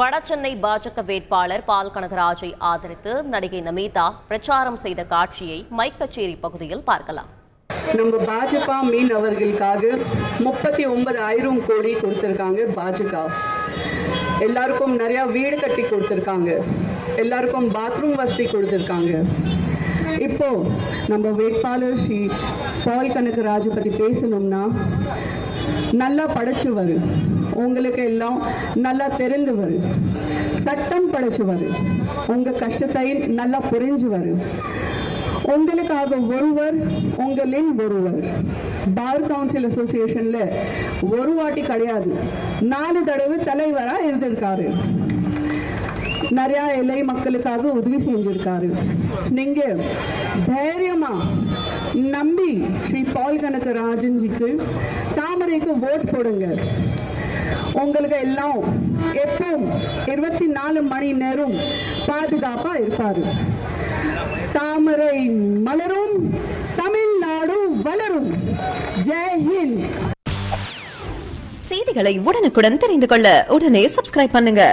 வடசென்னை பாஜக வேட்பாளர் பால் கனகராஜை ஆதரித்து நடிகை நமீதா பிரச்சாரம் செய்த காட்சியை மைக் கச்சேரி பகுதியில் பார்க்கலாம். நம்ம பாஜக மீன் அவர்களுக்காக 39,000 கோடி கொடுத்திருக்காங்க. பாஜக எல்லாருக்கும் நிறைய வீடு கட்டி கொடுத்திருக்காங்க, எல்லாருக்கும் பாத்ரூம் வசதி கொடுத்திருக்காங்க. இப்போ நம்ம வேட்பாளர் ஸ்ரீ பால் கனகராஜ் பற்றி பேசணும்னா, நல்லா படிச்சவர், உங்களுக்கு எல்லாம் நல்லா தெரிந்தவர், சட்டம் படிச்சவர், உங்க கஷ்டத்தை நல்லா புரிஞ்சவர், உங்களுக்காக ஒருவர், உங்களின் ஒருவர். பார் கவுன்சில் அசோசியேஷன்ல ஒரு வாட்டி கிடையாது 4 தடவை தலைவரா இருந்திருக்காரு. நிறைய எல்லை மக்களுக்காக உதவி செஞ்சிருக்காரு. நீங்க தைரியமா நம்பி ஸ்ரீ பால் கனகராஜன்ஜிக்கு தாமரைக்கு ஓட் போடுங்க. உங்களுக்கு எல்லாம் எப்பவும் 24 மணி நேரம் பாதுகாப்பா இருப்பாரு. தாமரை மலரும், தமிழ்நாடு வளரும். ஜெய் ஹிந்த். செய்திகளை உடனுக்குடன் தெரிந்து கொள்ள உடனே சப்ஸ்கிரைப் பண்ணுங்க.